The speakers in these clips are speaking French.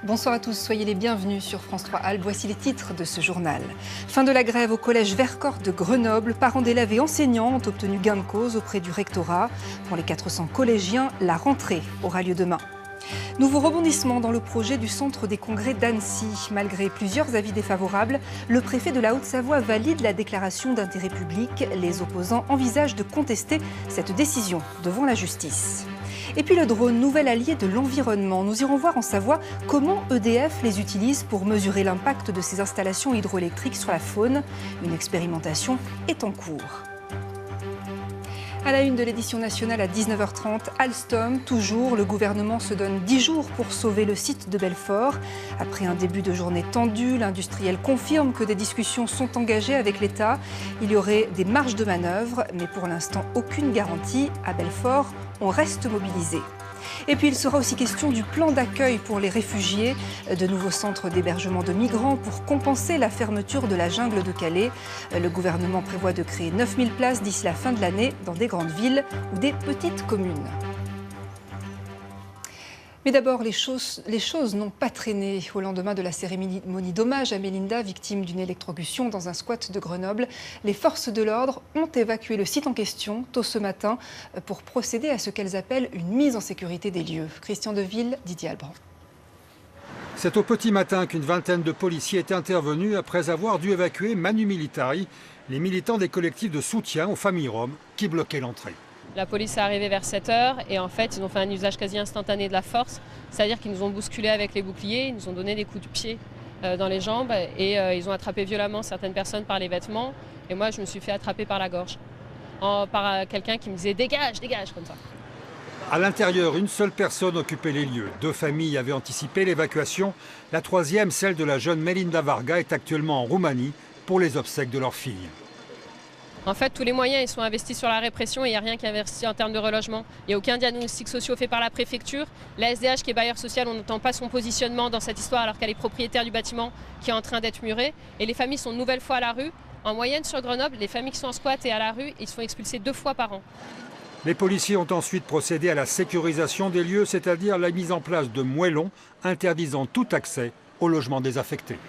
Bonsoir à tous, soyez les bienvenus sur France 3 Alpes. Voici les titres de ce journal. Fin de la grève au collège Vercors de Grenoble. Parents d'élèves et enseignants ont obtenu gain de cause auprès du rectorat. Pour les 400 collégiens, la rentrée aura lieu demain. Nouveau rebondissement dans le projet du centre des congrès d'Annecy. Malgré plusieurs avis défavorables, le préfet de la Haute-Savoie valide la déclaration d'intérêt public. Les opposants envisagent de contester cette décision devant la justice. Et puis le drone, nouvel allié de l'environnement. Nous irons voir en Savoie comment EDF les utilise pour mesurer l'impact de ces installations hydroélectriques sur la faune. Une expérimentation est en cours. À la une de l'édition nationale à 19h30, Alstom, toujours, le gouvernement se donne 10 jours pour sauver le site de Belfort. Après un début de journée tendu, l'industriel confirme que des discussions sont engagées avec l'État. Il y aurait des marges de manœuvre, mais pour l'instant, aucune garantie. À Belfort, on reste mobilisé. Et puis il sera aussi question du plan d'accueil pour les réfugiés, de nouveaux centres d'hébergement de migrants pour compenser la fermeture de la jungle de Calais. Le gouvernement prévoit de créer 9000 places d'ici la fin de l'année dans des grandes villes ou des petites communes. Mais d'abord, les choses n'ont pas traîné. Au lendemain de la cérémonie d'hommage à Mélinda, victime d'une électrocution dans un squat de Grenoble, les forces de l'ordre ont évacué le site en question tôt ce matin pour procéder à ce qu'elles appellent une mise en sécurité des lieux. Christian Deville, Didier Albrand. C'est au petit matin qu'une vingtaine de policiers est intervenue après avoir dû évacuer Manu Militari, les militants des collectifs de soutien aux familles roms qui bloquaient l'entrée. La police est arrivée vers 7 h et en fait ils ont fait un usage quasi instantané de la force, c'est-à-dire qu'ils nous ont bousculés avec les boucliers, ils nous ont donné des coups de pied dans les jambes et ils ont attrapé violemment certaines personnes par les vêtements et moi je me suis fait attraper par la gorge par quelqu'un qui me disait dégage, dégage comme ça. À l'intérieur, une seule personne occupait les lieux. 2 familles avaient anticipé l'évacuation. La troisième, celle de la jeune Melinda Varga, est actuellement en Roumanie pour les obsèques de leur fille. En fait, tous les moyens ils sont investis sur la répression et il n'y a rien qui est investi en termes de relogement. Il n'y a aucun diagnostic social fait par la préfecture. La SDH qui est bailleur social, on n'entend pas son positionnement dans cette histoire alors qu'elle est propriétaire du bâtiment qui est en train d'être muré. Et les familles sont une nouvelle fois à la rue. En moyenne sur Grenoble, les familles qui sont en squat et à la rue, ils se font expulser 2 fois par an. Les policiers ont ensuite procédé à la sécurisation des lieux, c'est-à-dire la mise en place de moellons interdisant tout accès au logement désaffecté.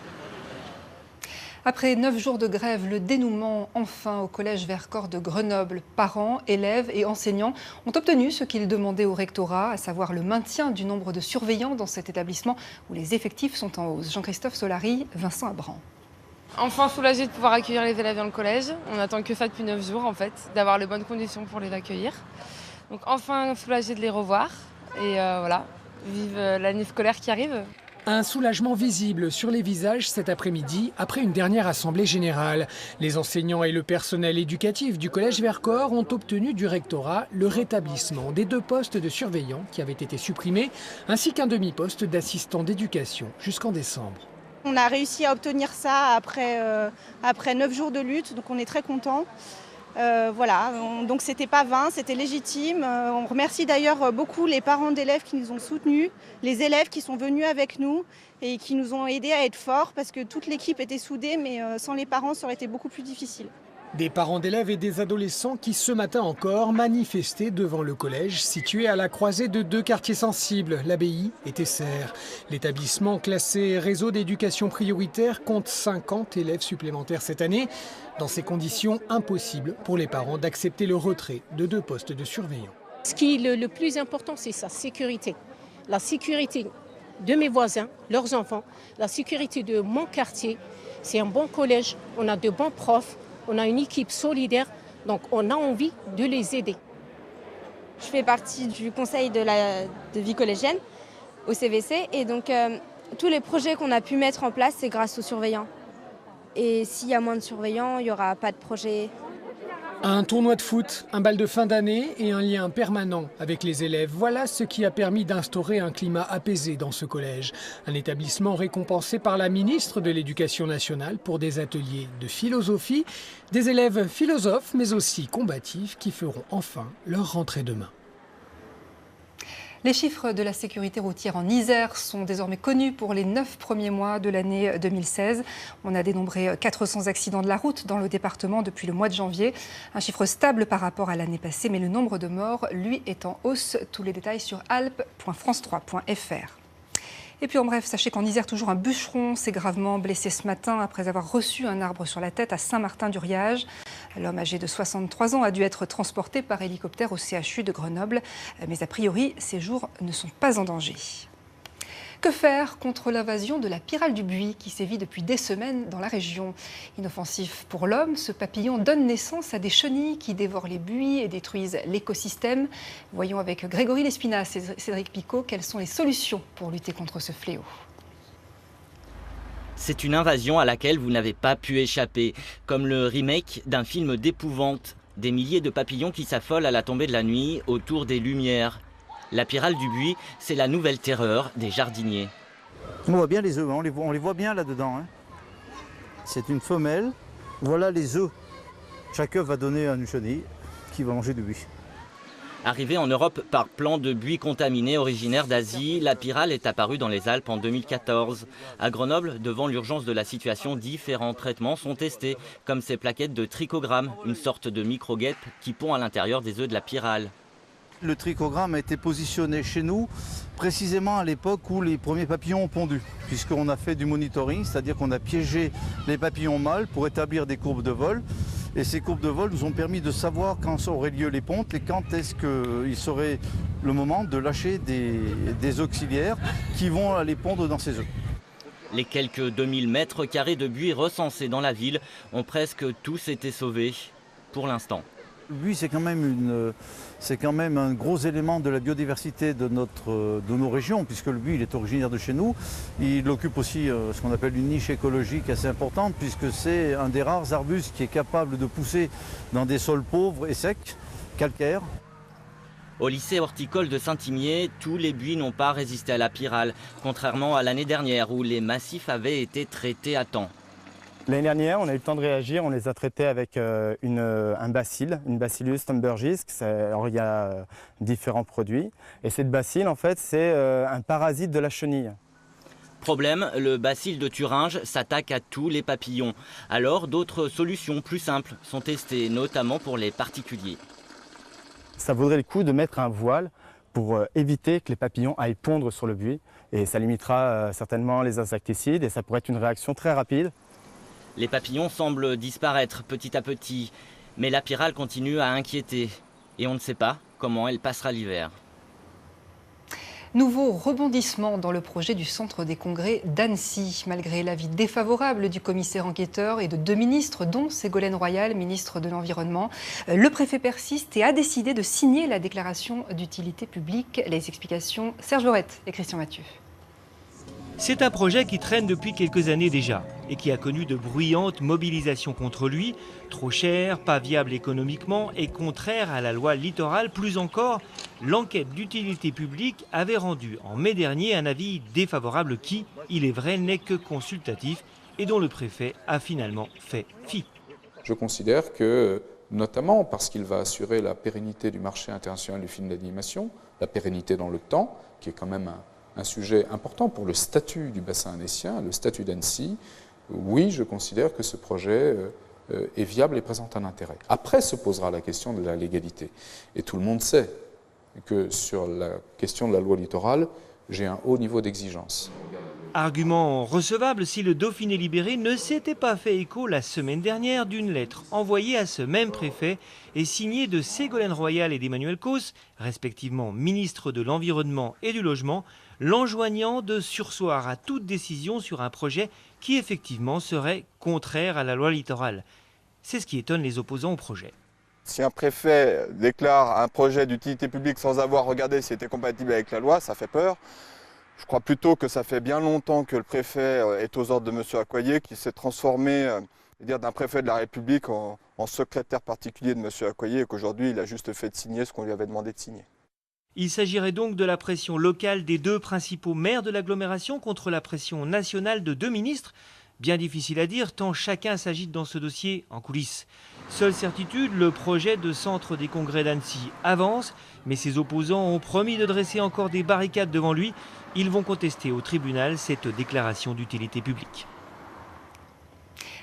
Après 9 jours de grève, le dénouement enfin au collège Vercors de Grenoble. Parents, élèves et enseignants ont obtenu ce qu'ils demandaient au rectorat, à savoir le maintien du nombre de surveillants dans cet établissement où les effectifs sont en hausse. Jean-Christophe Solary, Vincent Abran. Enfin soulagé de pouvoir accueillir les élèves dans le collège. On n'attend que ça depuis 9 jours en fait, d'avoir les bonnes conditions pour les accueillir. Donc enfin soulagé de les revoir et voilà, vive l'année scolaire qui arrive. Un soulagement visible sur les visages cet après-midi après une dernière assemblée générale. Les enseignants et le personnel éducatif du collège Vercors ont obtenu du rectorat le rétablissement des 2 postes de surveillants qui avaient été supprimés, ainsi qu'un demi-poste d'assistant d'éducation jusqu'en décembre. On a réussi à obtenir ça après 9 jours de lutte, donc on est très contents. Voilà, donc c'était pas vain, c'était légitime. On remercie d'ailleurs beaucoup les parents d'élèves qui nous ont soutenus, les élèves qui sont venus avec nous et qui nous ont aidés à être forts parce que toute l'équipe était soudée, mais sans les parents ça aurait été beaucoup plus difficile. Des parents d'élèves et des adolescents qui ce matin encore manifestaient devant le collège situé à la croisée de 2 quartiers sensibles, l'Abbaye et Tesser. L'établissement classé réseau d'éducation prioritaire compte 50 élèves supplémentaires cette année. Dans ces conditions, impossible pour les parents d'accepter le retrait de 2 postes de surveillants. Ce qui est le plus important, c'est sa sécurité. La sécurité de mes voisins, leurs enfants, la sécurité de mon quartier. C'est un bon collège, on a de bons profs. On a une équipe solidaire, donc on a envie de les aider. Je fais partie du conseil de vie collégienne au CVC et donc tous les projets qu'on a pu mettre en place, c'est grâce aux surveillants. Et s'il y a moins de surveillants, il n'y aura pas de projet. Un tournoi de foot, un bal de fin d'année et un lien permanent avec les élèves. Voilà ce qui a permis d'instaurer un climat apaisé dans ce collège. Un établissement récompensé par la ministre de l'Éducation nationale pour des ateliers de philosophie. Des élèves philosophes mais aussi combatifs qui feront enfin leur rentrée demain. Les chiffres de la sécurité routière en Isère sont désormais connus pour les 9 premiers mois de l'année 2016. On a dénombré 400 accidents de la route dans le département depuis le mois de janvier. Un chiffre stable par rapport à l'année passée, mais le nombre de morts, lui, est en hausse. Tous les détails sur alpes.france3.fr. Et puis en bref, sachez qu'en Isère, toujours un bûcheron s'est gravement blessé ce matin après avoir reçu un arbre sur la tête à Saint-Martin-du-Riage. L'homme âgé de 63 ans a dû être transporté par hélicoptère au CHU de Grenoble. Mais a priori, ses jours ne sont pas en danger. Que faire contre l'invasion de la pyrale du buis qui sévit depuis des semaines dans la région? Inoffensif pour l'homme, ce papillon donne naissance à des chenilles qui dévorent les buis et détruisent l'écosystème. Voyons avec Grégory Lespinasse et Cédric Picot quelles sont les solutions pour lutter contre ce fléau. C'est une invasion à laquelle vous n'avez pas pu échapper, comme le remake d'un film d'épouvante. Des milliers de papillons qui s'affolent à la tombée de la nuit autour des lumières. La pyrale du buis, c'est la nouvelle terreur des jardiniers. On voit bien les œufs, hein, on les voit bien là-dedans. Hein. C'est une femelle, voilà les œufs. Chaque œuf va donner une chenille qui va manger du buis. Arrivée en Europe par plan de buis contaminé originaire d'Asie, la pyrale est apparue dans les Alpes en 2014. À Grenoble, devant l'urgence de la situation, différents traitements sont testés, comme ces plaquettes de trichogramme, une sorte de micro-guêpe qui pond à l'intérieur des œufs de la pyrale. Le trichogramme a été positionné chez nous précisément à l'époque où les premiers papillons ont pondu, puisqu'on a fait du monitoring, c'est-à-dire qu'on a piégé les papillons mâles pour établir des courbes de vol. Et ces courbes de vol nous ont permis de savoir quand auraient lieu les pontes et quand est-ce qu'il serait le moment de lâcher des auxiliaires qui vont aller pondre dans ces œufs. Les quelques 2000 mètres carrés de buis recensés dans la ville ont presque tous été sauvés, pour l'instant. Le buis, c'est quand même un gros élément de la biodiversité de nos régions, puisque le buis il est originaire de chez nous. Il occupe aussi ce qu'on appelle une niche écologique assez importante, puisque c'est un des rares arbustes qui est capable de pousser dans des sols pauvres et secs, calcaires. Au lycée horticole de Saint-Imier, tous les buis n'ont pas résisté à la pyrale, contrairement à l'année dernière où les massifs avaient été traités à temps. L'année dernière, on a eu le temps de réagir, on les a traités avec un bacille, une Bacillus thunbergisque. Alors, il y a différents produits. Et cette bacille, en fait, c'est un parasite de la chenille. Problème, le bacille de Thuringe s'attaque à tous les papillons. Alors, d'autres solutions plus simples sont testées, notamment pour les particuliers. Ça vaudrait le coup de mettre un voile pour éviter que les papillons aillent pondre sur le buis. Et ça limitera certainement les insecticides et ça pourrait être une réaction très rapide. Les papillons semblent disparaître petit à petit, mais la pyrale continue à inquiéter. Et on ne sait pas comment elle passera l'hiver. Nouveau rebondissement dans le projet du centre des congrès d'Annecy. Malgré l'avis défavorable du commissaire enquêteur et de 2 ministres, dont Ségolène Royal, ministre de l'Environnement, le préfet persiste et a décidé de signer la déclaration d'utilité publique. Les explications, Serge Laurette et Christian Mathieu. C'est un projet qui traîne depuis quelques années déjà et qui a connu de bruyantes mobilisations contre lui. Trop cher, pas viable économiquement et contraire à la loi littorale. Plus encore, l'enquête d'utilité publique avait rendu en mai dernier un avis défavorable qui, il est vrai, n'est que consultatif et dont le préfet a finalement fait fi. Je considère que, notamment parce qu'il va assurer la pérennité du marché international du film d'animation, la pérennité dans le temps, qui est quand même un sujet important pour le statut du bassin annécien, le statut d'Annecy, oui, je considère que ce projet est viable et présente un intérêt. Après se posera la question de la légalité. Et tout le monde sait que sur la question de la loi littorale, j'ai un haut niveau d'exigence. Argument recevable si le Dauphiné libéré ne s'était pas fait écho la semaine dernière d'une lettre envoyée à ce même préfet et signée de Ségolène Royal et d'Emmanuel Causse, respectivement ministre de l'Environnement et du Logement, l'enjoignant de surseoir à toute décision sur un projet qui effectivement serait contraire à la loi littorale. C'est ce qui étonne les opposants au projet. Si un préfet déclare un projet d'utilité publique sans avoir regardé s'il était compatible avec la loi, ça fait peur. Je crois plutôt que ça fait bien longtemps que le préfet est aux ordres de M. Accoyer, qui s'est transformé d'un préfet de la République en secrétaire particulier de M. Accoyer et qu'aujourd'hui il a juste fait de signer ce qu'on lui avait demandé de signer. Il s'agirait donc de la pression locale des 2 principaux maires de l'agglomération contre la pression nationale de 2 ministres. Bien difficile à dire tant chacun s'agite dans ce dossier en coulisses. Seule certitude, le projet de centre des congrès d'Annecy avance, mais ses opposants ont promis de dresser encore des barricades devant lui. Ils vont contester au tribunal cette déclaration d'utilité publique.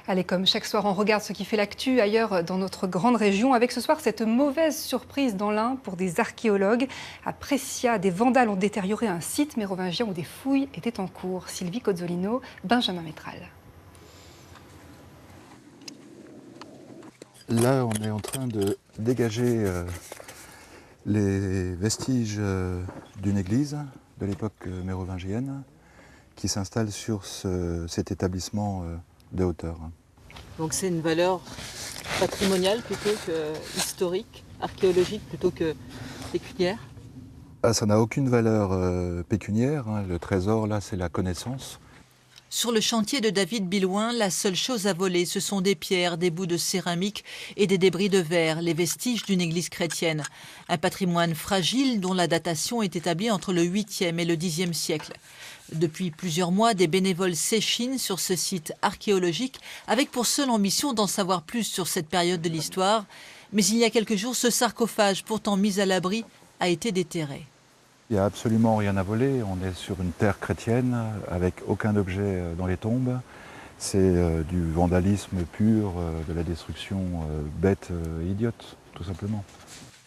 Allez, comme chaque soir, on regarde ce qui fait l'actu ailleurs dans notre grande région. Avec ce soir, cette mauvaise surprise dans l'Ain pour des archéologues. À Prescia, des vandales ont détérioré un site mérovingien où des fouilles étaient en cours. Sylvie Cozzolino, Benjamin Métral. Là, on est en train de dégager les vestiges d'une église de l'époque mérovingienne qui s'installe sur cet établissement de hauteur. Donc c'est une valeur patrimoniale plutôt que historique, archéologique plutôt que pécuniaire? Ça n'a aucune valeur pécuniaire. Le trésor, là, c'est la connaissance. Sur le chantier de David Bilouin, la seule chose à voler, ce sont des pierres, des bouts de céramique et des débris de verre, les vestiges d'une église chrétienne. Un patrimoine fragile dont la datation est établie entre le 8e et le 10e siècle. Depuis plusieurs mois, des bénévoles s'échinent sur ce site archéologique avec pour seule ambition d'en savoir plus sur cette période de l'histoire. Mais il y a quelques jours, ce sarcophage, pourtant mis à l'abri, a été déterré. Il n'y a absolument rien à voler. On est sur une terre chrétienne avec aucun objet dans les tombes. C'est du vandalisme pur, de la destruction bête, idiote, tout simplement.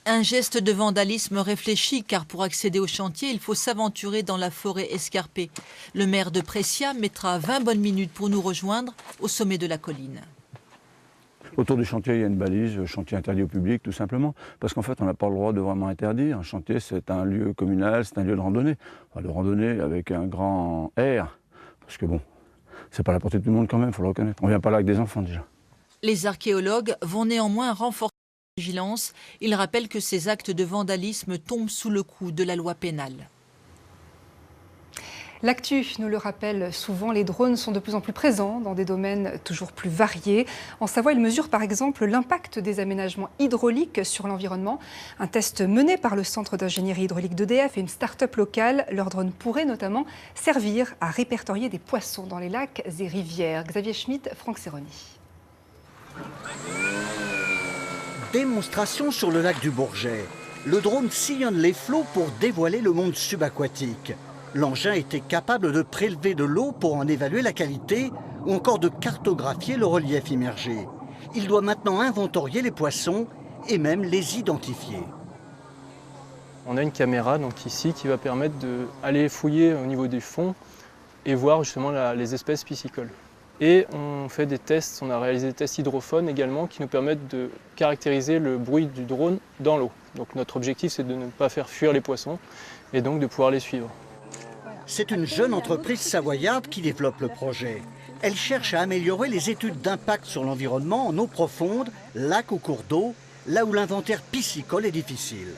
Un geste de vandalisme réfléchi, car pour accéder au chantier, il faut s'aventurer dans la forêt escarpée. Le maire de Prescia mettra 20 bonnes minutes pour nous rejoindre au sommet de la colline. Autour du chantier, il y a une balise, chantier interdit au public, tout simplement. Parce qu'en fait, on n'a pas le droit de vraiment interdire. Un chantier, c'est un lieu communal, c'est un lieu de randonnée. Enfin, de randonnée avec un grand R. Parce que bon, c'est pas à la portée de tout le monde quand même, il faut le reconnaître. On vient pas là avec des enfants déjà. Les archéologues vont néanmoins renforcer la vigilance. Ils rappellent que ces actes de vandalisme tombent sous le coup de la loi pénale. L'actu nous le rappelle souvent, les drones sont de plus en plus présents dans des domaines toujours plus variés. En Savoie, ils mesurent par exemple l'impact des aménagements hydrauliques sur l'environnement. Un test mené par le Centre d'ingénierie hydraulique d'EDF et une start-up locale, leur drone pourrait notamment servir à répertorier des poissons dans les lacs et rivières. Xavier Schmitt, Franck Serroni. Démonstration sur le lac du Bourget. Le drone sillonne les flots pour dévoiler le monde subaquatique. L'engin était capable de prélever de l'eau pour en évaluer la qualité ou encore de cartographier le relief immergé. Il doit maintenant inventorier les poissons et même les identifier. On a une caméra donc ici qui va permettre d'aller fouiller au niveau du fond et voir justement les espèces piscicoles. Et on fait des tests, on a réalisé des tests hydrophones également qui nous permettent de caractériser le bruit du drone dans l'eau. Donc notre objectif c'est de ne pas faire fuir les poissons et donc de pouvoir les suivre. C'est une jeune entreprise savoyarde qui développe le projet. Elle cherche à améliorer les études d'impact sur l'environnement en eau profonde, lacs ou cours d'eau, là où l'inventaire piscicole est difficile.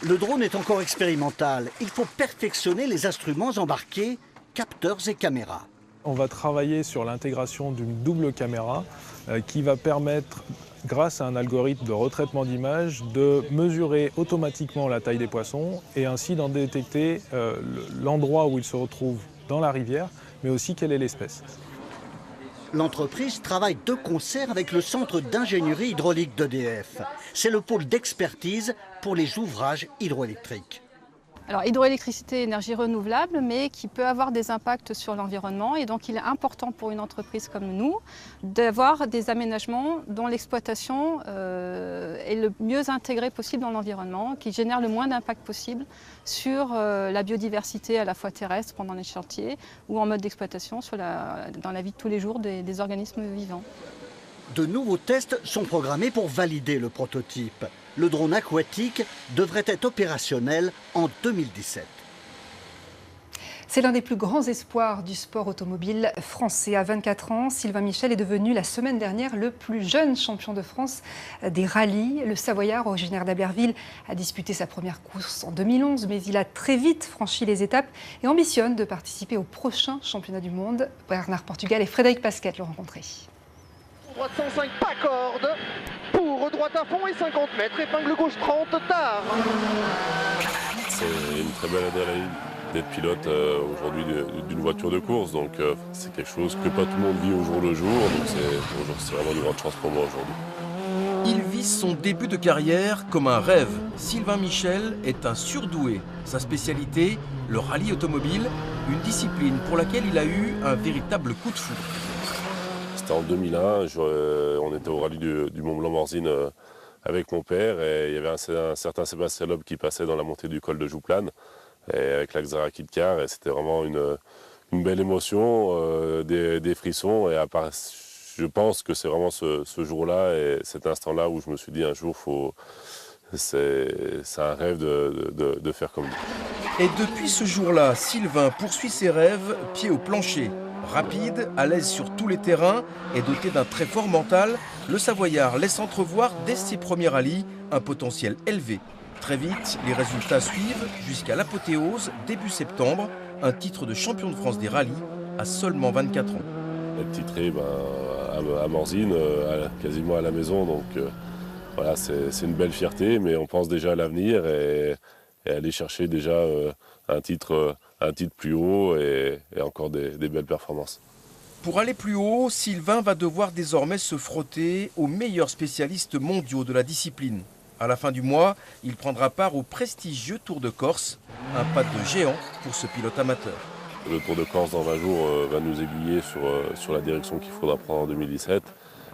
Le drone est encore expérimental. Il faut perfectionner les instruments embarqués, capteurs et caméras. On va travailler sur l'intégration d'une double caméra qui va permettre, grâce à un algorithme de retraitement d'image, de mesurer automatiquement la taille des poissons et ainsi d'en détecter l'endroit où ils se retrouvent dans la rivière, mais aussi quelle est l'espèce. L'entreprise travaille de concert avec le Centre d'ingénierie hydraulique d'EDF. C'est le pôle d'expertise pour les ouvrages hydroélectriques. Alors, hydroélectricité, énergie renouvelable, mais qui peut avoir des impacts sur l'environnement. Et donc, il est important pour une entreprise comme nous d'avoir des aménagements dont l'exploitation est le mieux intégrée possible dans l'environnement, qui génère le moins d'impact possible sur la biodiversité à la fois terrestre pendant les chantiers ou en mode d'exploitation dans la vie de tous les jours des organismes vivants. De nouveaux tests sont programmés pour valider le prototype. Le drone aquatique devrait être opérationnel en 2017. C'est l'un des plus grands espoirs du sport automobile français. À 24 ans, Sylvain Michel est devenu la semaine dernière le plus jeune champion de France des rallyes. Le Savoyard, originaire d'Albertville, a disputé sa première course en 2011, mais il a très vite franchi les étapes et ambitionne de participer au prochain championnat du monde. Bernard Portugal et Frédéric Pasquette l'ont rencontré. Droite 105, pas corde, pour droite à fond et 50 mètres, épingle gauche 30, tard. C'est une très belle adrénaline d'être pilote aujourd'hui d'une voiture de course, donc c'est quelque chose que pas tout le monde vit au jour le jour, donc c'est vraiment une grande chance pour moi aujourd'hui. Il vit son début de carrière comme un rêve. Sylvain Michel est un surdoué. Sa spécialité, le rallye automobile, une discipline pour laquelle il a eu un véritable coup de foudre. C'était en 2001, on était au rallye du Mont-Blanc-Morzine avec mon père et il y avait un certain Sébastien Loeb qui passait dans la montée du col de Jouplane et avec la Xara Kidcar et c'était vraiment une belle émotion, des frissons et je pense que c'est vraiment ce jour-là et cet instant-là où je me suis dit un jour c'est un rêve de faire comme lui. Et depuis ce jour-là, Sylvain poursuit ses rêves, pied au plancher. Rapide, à l'aise sur tous les terrains et doté d'un très fort mental, le Savoyard laisse entrevoir dès ses premiers rallyes un potentiel élevé. Très vite, les résultats suivent jusqu'à l'apothéose, début septembre, un titre de champion de France des rallyes à seulement 24 ans. Être titré à Morzine, quasiment à la maison, donc voilà, c'est une belle fierté, mais on pense déjà à l'avenir et aller chercher déjà un titre plus haut et encore des belles performances. Pour aller plus haut, Sylvain va devoir désormais se frotter aux meilleurs spécialistes mondiaux de la discipline. À la fin du mois, il prendra part au prestigieux Tour de Corse, un pas de géant pour ce pilote amateur. Le Tour de Corse dans 20 jours va nous aiguiller sur la direction qu'il faudra prendre en 2017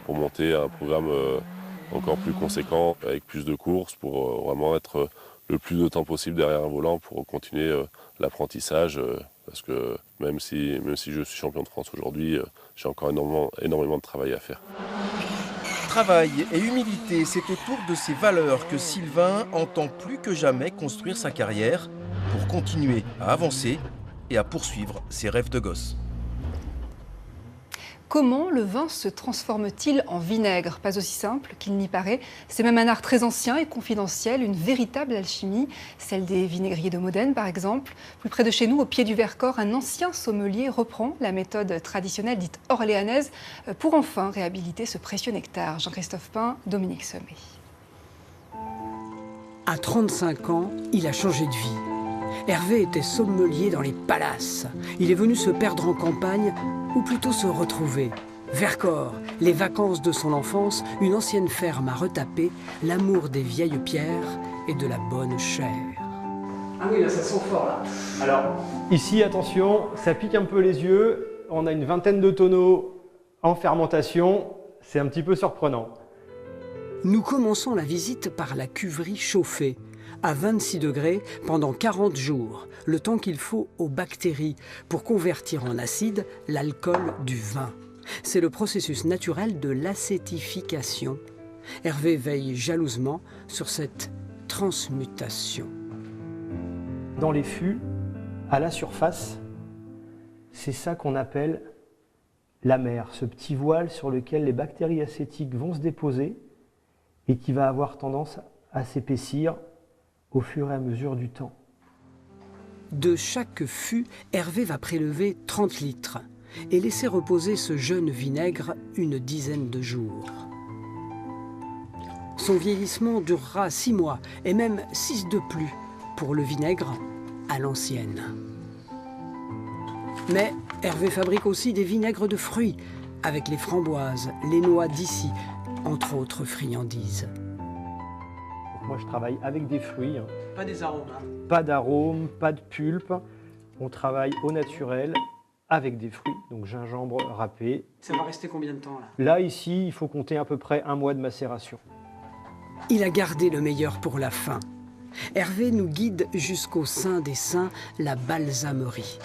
pour monter un programme encore plus conséquent avec plus de courses pour vraiment être le plus de temps possible derrière un volant pour continuer l'apprentissage parce que même si je suis champion de France aujourd'hui, j'ai encore énormément de travail à faire. Travail et humilité, c'est autour de ces valeurs que Sylvain entend plus que jamais construire sa carrière pour continuer à avancer et à poursuivre ses rêves de gosse. Comment le vin se transforme-t-il en vinaigre? Pas aussi simple qu'il n'y paraît. C'est même un art très ancien et confidentiel, une véritable alchimie, celle des vinaigriers de Modène par exemple. Plus près de chez nous, au pied du Vercors, un ancien sommelier reprend la méthode traditionnelle dite orléanaise pour enfin réhabiliter ce précieux nectar. Jean-Christophe Pain, Dominique Sommet. À 35 ans, il a changé de vie. Hervé était sommelier dans les palaces. Il est venu se perdre en campagne, ou plutôt se retrouver. Vercors, les vacances de son enfance, une ancienne ferme à retaper, l'amour des vieilles pierres et de la bonne chair. Ah oui, là ça sent fort là. Alors, ici, attention, ça pique un peu les yeux. On a une vingtaine de tonneaux en fermentation. C'est un petit peu surprenant. Nous commençons la visite par la cuverie chauffée, à 26 degrés pendant 40 jours, le temps qu'il faut aux bactéries pour convertir en acide l'alcool du vin. C'est le processus naturel de l'acétification. Hervé veille jalousement sur cette transmutation. Dans les fûts, à la surface, c'est ça qu'on appelle l'amer, ce petit voile sur lequel les bactéries acétiques vont se déposer et qui va avoir tendance à s'épaissir au fur et à mesure du temps. De chaque fût, Hervé va prélever 30 litres et laisser reposer ce jeune vinaigre une dizaine de jours. Son vieillissement durera 6 mois et même 6 de plus pour le vinaigre à l'ancienne. Mais Hervé fabrique aussi des vinaigres de fruits avec les framboises, les noix d'ici, entre autres friandises. Moi, je travaille avec des fruits. Pas des arômes. Pas d'arômes, pas de pulpe. On travaille au naturel avec des fruits, donc gingembre râpé. Ça va rester combien de temps là? Là, ici, il faut compter à peu près 1 mois de macération. Il a gardé le meilleur pour la fin. Hervé nous guide jusqu'au sein des saints, la balsamerie.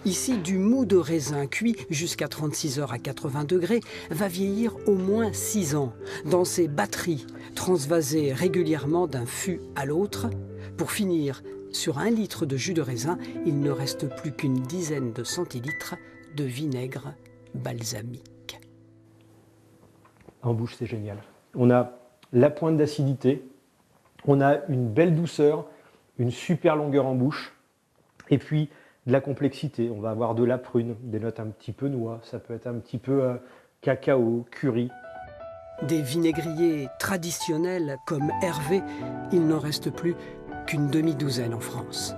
Ici, du mou de raisin cuit jusqu'à 36 heures à 80 degrés va vieillir au moins 6 ans dans ces batteries transvasées régulièrement d'un fût à l'autre. Pour finir, sur 1 litre de jus de raisin, il ne reste plus qu'une dizaine de centilitres de vinaigre balsamique. En bouche, c'est génial. On a la pointe d'acidité, on a une belle douceur, une super longueur en bouche, et puis de la complexité. On va avoir de la prune, des notes un petit peu noix, ça peut être un petit peu cacao, curry. Des vinaigriers traditionnels comme Hervé, il n'en reste plus qu'une demi-douzaine en France.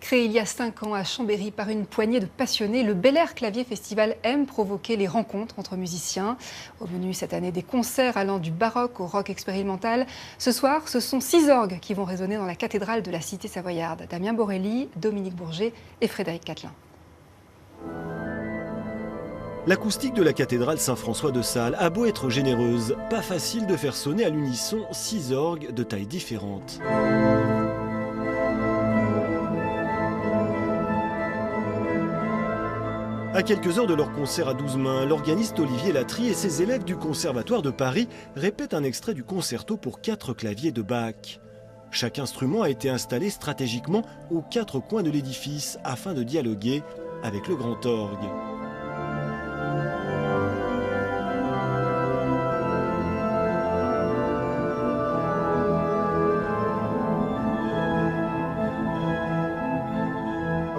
Créé il y a 5 ans à Chambéry par une poignée de passionnés, le Bel Air Clavier Festival aime provoquer les rencontres entre musiciens. Au menu cette année, des concerts allant du baroque au rock expérimental. Ce soir, ce sont 6 orgues qui vont résonner dans la cathédrale de la cité savoyarde. Damien Borelli, Dominique Bourget et Frédéric Catelin. L'acoustique de la cathédrale Saint-François de Sales a beau être généreuse, pas facile de faire sonner à l'unisson 6 orgues de tailles différentes. À quelques heures de leur concert à 12 mains, l'organiste Olivier Latry et ses élèves du Conservatoire de Paris répètent un extrait du concerto pour 4 claviers de Bach. Chaque instrument a été installé stratégiquement aux 4 coins de l'édifice afin de dialoguer avec le grand orgue.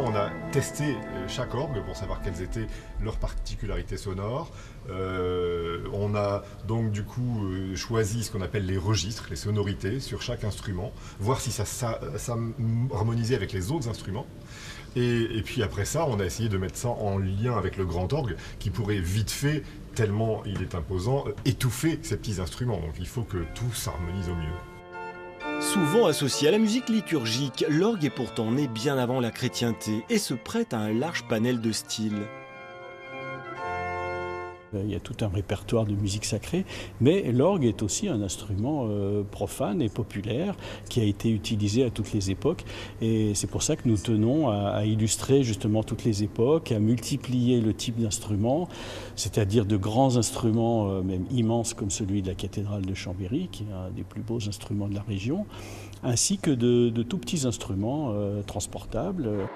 On a testé chaque orgue pour savoir quelles étaient leurs particularités sonores. On a donc du coup choisi ce qu'on appelle les registres, les sonorités sur chaque instrument, voir si ça harmonisait avec les autres instruments. Et puis après ça, on a essayé de mettre ça en lien avec le grand orgue qui pourrait vite fait, tellement il est imposant, étouffer ces petits instruments. Donc il faut que tout s'harmonise au mieux. Souvent associé à la musique liturgique, l'orgue est pourtant né bien avant la chrétienté et se prête à un large panel de styles. Il y a tout un répertoire de musique sacrée, mais l'orgue est aussi un instrument profane et populaire qui a été utilisé à toutes les époques. Et c'est pour ça que nous tenons à illustrer justement toutes les époques, à multiplier le type d'instruments, c'est-à-dire de grands instruments, même immenses comme celui de la cathédrale de Chambéry, qui est un des plus beaux instruments de la région, ainsi que de tout petits instruments transportables.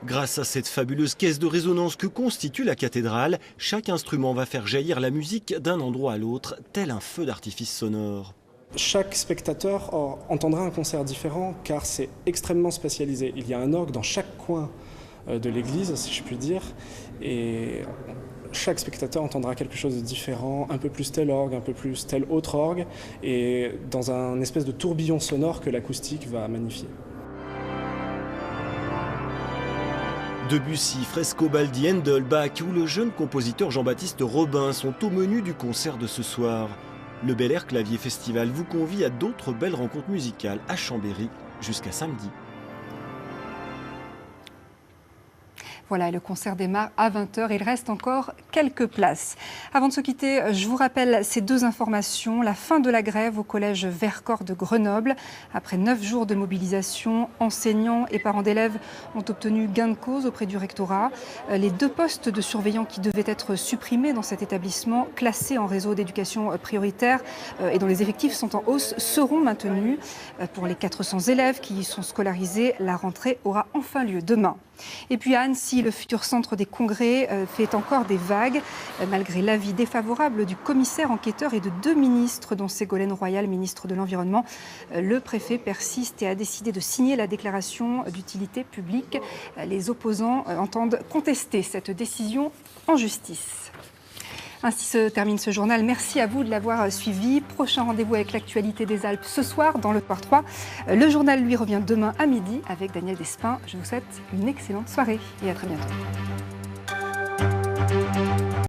Grâce à cette fabuleuse caisse de résonance que constitue la cathédrale, chaque instrument va faire jaillir la musique d'un endroit à l'autre, tel un feu d'artifice sonore. Chaque spectateur entendra un concert différent car c'est extrêmement spécialisé. Il y a un orgue dans chaque coin de l'église, si je puis dire, et chaque spectateur entendra quelque chose de différent, un peu plus tel orgue, un peu plus tel autre orgue, et dans un espèce de tourbillon sonore que l'acoustique va magnifier. Debussy, Frescobaldi, Handel, Bach ou le jeune compositeur Jean-Baptiste Robin sont au menu du concert de ce soir. Le Bel Air Clavier Festival vous convie à d'autres belles rencontres musicales à Chambéry jusqu'à samedi. Voilà, le concert démarre à 20h. Il reste encore quelques places. Avant de se quitter, je vous rappelle ces 2 informations. La fin de la grève au collège Vercors de Grenoble. Après 9 jours de mobilisation, enseignants et parents d'élèves ont obtenu gain de cause auprès du rectorat. Les 2 postes de surveillants qui devaient être supprimés dans cet établissement, classés en réseau d'éducation prioritaire et dont les effectifs sont en hausse, seront maintenus. Pour les 400 élèves qui y sont scolarisés, la rentrée aura enfin lieu demain. Et puis à Annecy, le futur centre des congrès fait encore des vagues, malgré l'avis défavorable du commissaire enquêteur et de 2 ministres, dont Ségolène Royal, ministre de l'Environnement. Le préfet persiste et a décidé de signer la déclaration d'utilité publique. Les opposants entendent contester cette décision en justice. Ainsi se termine ce journal. Merci à vous de l'avoir suivi. Prochain rendez-vous avec l'actualité des Alpes ce soir dans le Soir 3. Le journal, lui, revient demain à midi avec Daniel Despins. Je vous souhaite une excellente soirée et à très bientôt.